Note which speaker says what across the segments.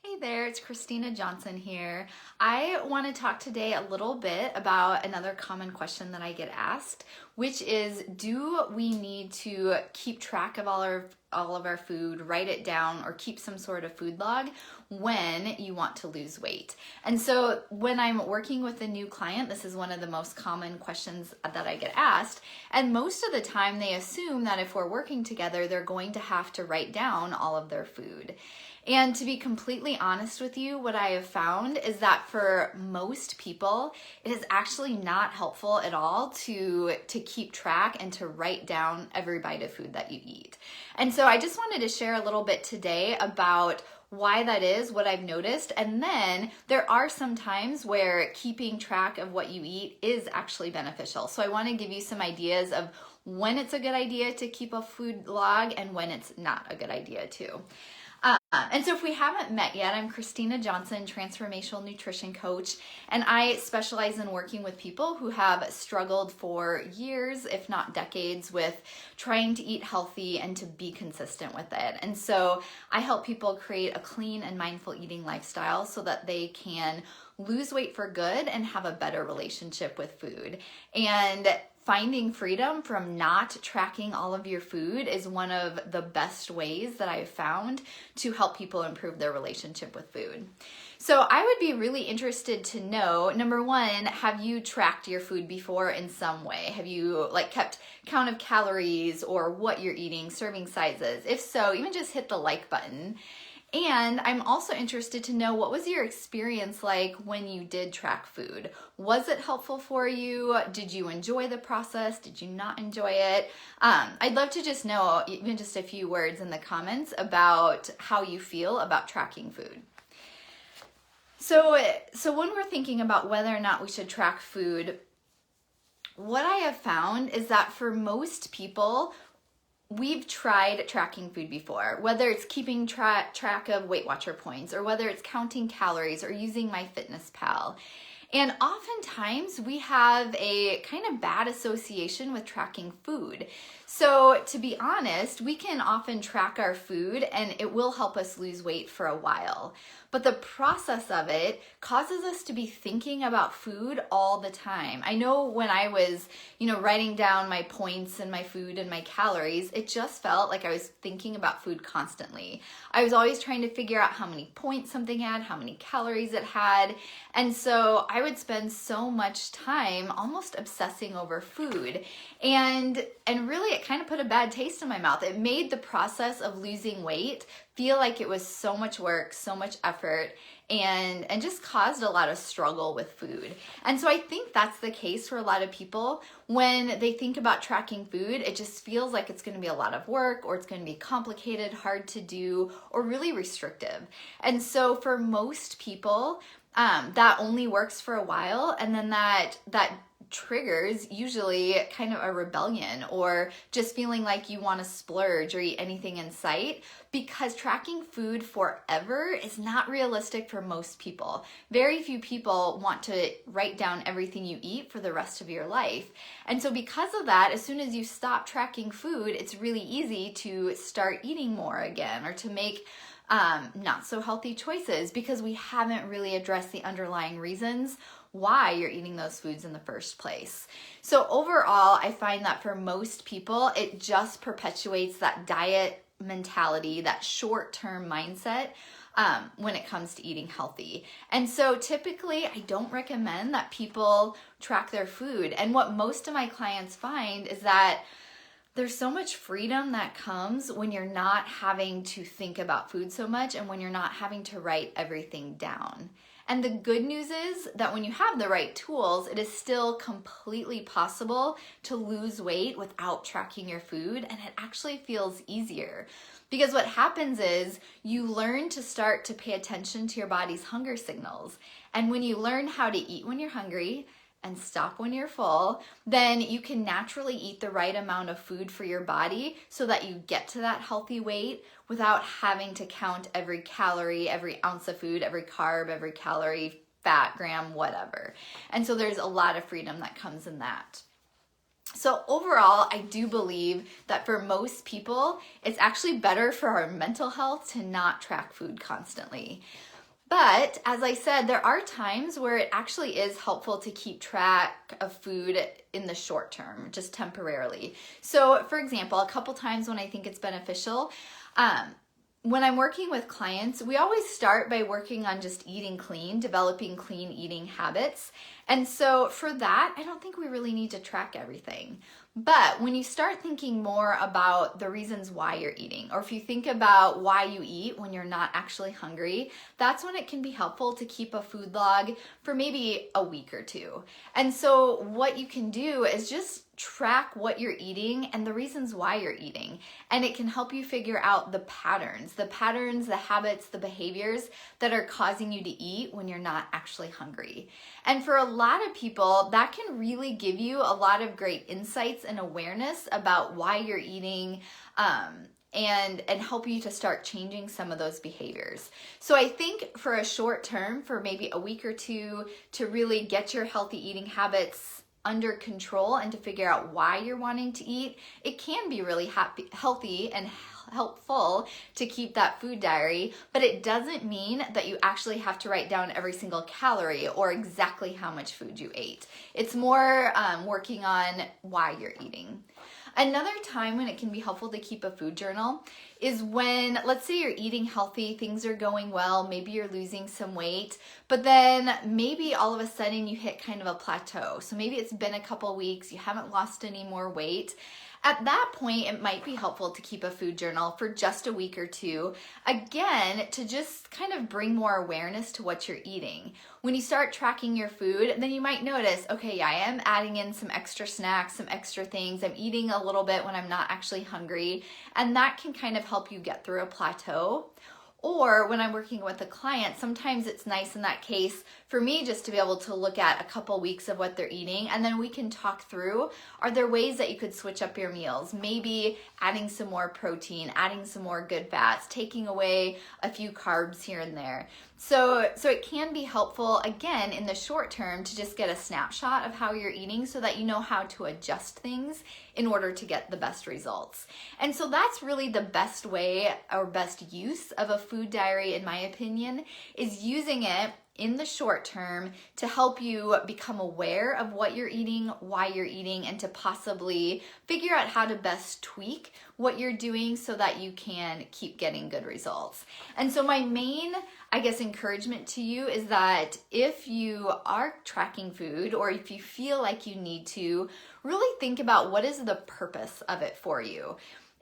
Speaker 1: Hey there, it's Christina Johnson here. I want to talk today a little bit about another common question that I get asked, which is, do we need to keep track of all of our food, write it down, or keep some sort of food log when you want to lose weight? And so when I'm working with a new client, this is one of the most common questions that I get asked. And most of the time they assume that if we're working together, they're going to have to write down all of their food. And to be completely honest with you, what I have found is that for most people, it is actually not helpful at all to keep track and to write down every bite of food that you eat. And so I just wanted to share a little bit today about why that is, what I've noticed, and then there are some times where keeping track of what you eat is actually beneficial. So I want to give you some ideas of when it's a good idea to keep a food log and when it's not a good idea too. And so if we haven't met yet, I'm Christina Johnson, transformational nutrition coach, and I specialize in working with people who have struggled for years, if not decades, with trying to eat healthy and to be consistent with it. And so I help people create a clean and mindful eating lifestyle so that they can lose weight for good and have a better relationship with food. And finding freedom from not tracking all of your food is one of the best ways that I've found to help people improve their relationship with food. So I would be really interested to know, number one, have you tracked your food before in some way? Have you kept count of calories or what you're eating, serving sizes? If so, even just hit the like button. And I'm also interested to know, what was your experience like when you did track food? Was it helpful for you? Did you enjoy the process? Did you not enjoy it? I'd love to just know, even just a few words in the comments how you feel about tracking food. So when we're thinking about whether or not we should track food, what I have found is that for most people, we've tried tracking food before, whether it's keeping track of Weight Watcher points or whether it's counting calories or using MyFitnessPal. And oftentimes we have a kind of bad association with tracking food. So to be honest, we can often track our food and it will help us lose weight for a while. But the process of it causes us to be thinking about food all the time. I know when I was, writing down my points and my food and my calories, it just felt like I was thinking about food constantly. I was always trying to figure out how many points something had, how many calories it had. And so I would spend so much time almost obsessing over food. And really it kind of put a bad taste in my mouth. It made the process of losing weight feel like it was so much work, so much effort, and just caused a lot of struggle with food. And so I think that's the case for a lot of people. When they think about tracking food, it just feels like it's going to be a lot of work, or it's going to be complicated, hard to do, or really restrictive. And so for most people, that only works for a while, and then that triggers usually kind of a rebellion or just feeling like you want to splurge or eat anything in sight, because tracking food forever is not realistic for most people. Very few people want to write down everything you eat for the rest of your life. And so because of that, as soon as you stop tracking food, it's really easy to start eating more again or to make not so healthy choices, because we haven't really addressed the underlying reasons why you're eating those foods in the first place. So overall, I find that for most people, it just perpetuates that diet mentality, that short-term mindset when it comes to eating healthy. And so typically, I don't recommend that people track their food. And what most of my clients find is that there's so much freedom that comes when you're not having to think about food so much and when you're not having to write everything down. And the good news is that when you have the right tools, it is still completely possible to lose weight without tracking your food, and it actually feels easier. Because what happens is you learn to start to pay attention to your body's hunger signals. And when you learn how to eat when you're hungry and stop when you're full, then you can naturally eat the right amount of food for your body so that you get to that healthy weight without having to count every calorie, every ounce of food, every carb, every calorie, fat, gram, whatever. And so there's a lot of freedom that comes in that. So overall, I do believe that for most people, it's actually better for our mental health to not track food constantly. But as I said, there are times where it actually is helpful to keep track of food in the short term, just temporarily. So for example, a couple times when I think it's beneficial, when I'm working with clients, we always start by working on just eating clean, developing clean eating habits. And so for that, I don't think we really need to track everything. But when you start thinking more about the reasons why you're eating, or if you think about why you eat when you're not actually hungry, that's when it can be helpful to keep a food log for maybe a week or two. And so what you can do is just track what you're eating and the reasons why you're eating. And it can help you figure out the patterns, the habits, the behaviors that are causing you to eat when you're not actually hungry. And for a lot of people, that can really give you a lot of great insights and awareness about why you're eating, and help you to start changing some of those behaviors. So I think for a short term, for maybe a week or two, to really get your healthy eating habits under control and to figure out why you're wanting to eat, it can be really healthy and helpful to keep that food diary, but it doesn't mean that you actually have to write down every single calorie or exactly how much food you ate. It's more working on why you're eating. Another time when it can be helpful to keep a food journal is when, let's say you're eating healthy, things are going well, maybe you're losing some weight, but then maybe all of a sudden you hit kind of a plateau. So maybe it's been a couple weeks, you haven't lost any more weight. At that point, it might be helpful to keep a food journal for just a week or two, again, to just kind of bring more awareness to what you're eating. When you start tracking your food, then you might notice, okay, yeah, I am adding in some extra snacks, some extra things. I'm eating a little bit when I'm not actually hungry, and that can kind of help you get through a plateau. Or when I'm working with a client, sometimes it's nice in that case for me just to be able to look at a couple weeks of what they're eating, and then we can talk through, are there ways that you could switch up your meals? Maybe adding some more protein, adding some more good fats, taking away a few carbs here and there. So it can be helpful, again, in the short term to just get a snapshot of how you're eating so that you know how to adjust things in order to get the best results. And so that's really the best way or best use of a food diary, in my opinion, is using it in the short term to help you become aware of what you're eating, why you're eating, and to possibly figure out how to best tweak what you're doing so that you can keep getting good results. And so my main, encouragement to you is that if you are tracking food or if you feel like you need to, really think about what is the purpose of it for you.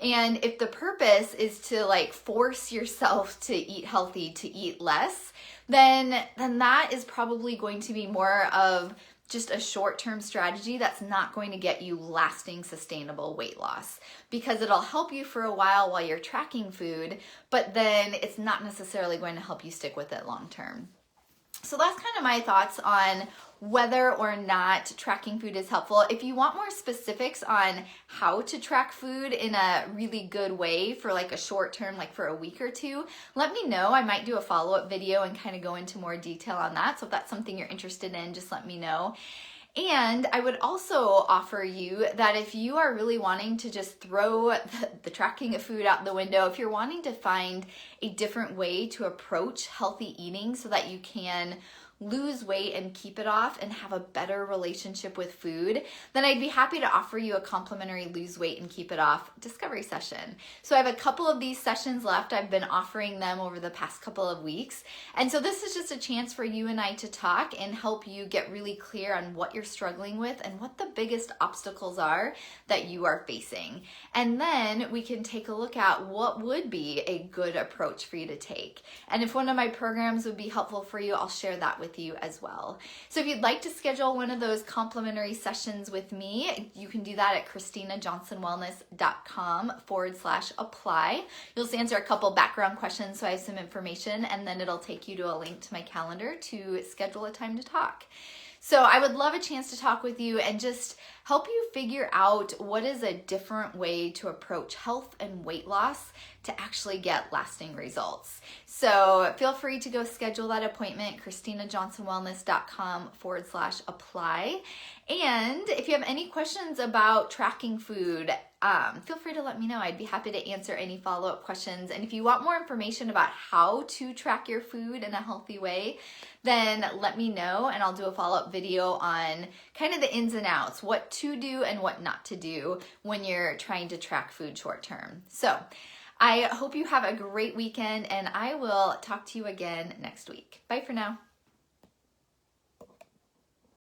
Speaker 1: And if the purpose is to force yourself to eat healthy, to eat less, then that is probably going to be more of just a short-term strategy that's not going to get you lasting, sustainable weight loss, because it'll help you for a while you're tracking food, but then it's not necessarily going to help you stick with it long-term. So that's kind of my thoughts on whether or not tracking food is helpful. If you want more specifics on how to track food in a really good way for a short term, for a week or two, let me know. I might do a follow-up video and kind of go into more detail on that. So if that's something you're interested in, just let me know. And I would also offer you that if you are really wanting to just throw the tracking of food out the window, if you're wanting to find a different way to approach healthy eating so that you can lose weight and keep it off and have a better relationship with food, then I'd be happy to offer you a complimentary lose weight and keep it off discovery session. So I have a couple of these sessions left. I've been offering them over the past couple of weeks. And so this is just a chance for you and I to talk and help you get really clear on what you're struggling with and what the biggest obstacles are that you are facing. And then we can take a look at what would be a good approach for you to take. And if one of my programs would be helpful for you, I'll share that with you as well. So if you'd like to schedule one of those complimentary sessions with me, you can do that at ChristinaJohnsonWellness.com/apply. You'll just answer a couple background questions so I have some information, and then it'll take you to a link to my calendar to schedule a time to talk. So I would love a chance to talk with you and just help you figure out what is a different way to approach health and weight loss to actually get lasting results. So feel free to go schedule that appointment, ChristinaJohnsonWellness.com/apply. And if you have any questions about tracking food, feel free to let me know. I'd be happy to answer any follow-up questions. And if you want more information about how to track your food in a healthy way, then let me know and I'll do a follow-up video on kind of the ins and outs, what to do and what not to do when you're trying to track food short term. So I hope you have a great weekend and I will talk to you again next week. Bye for now.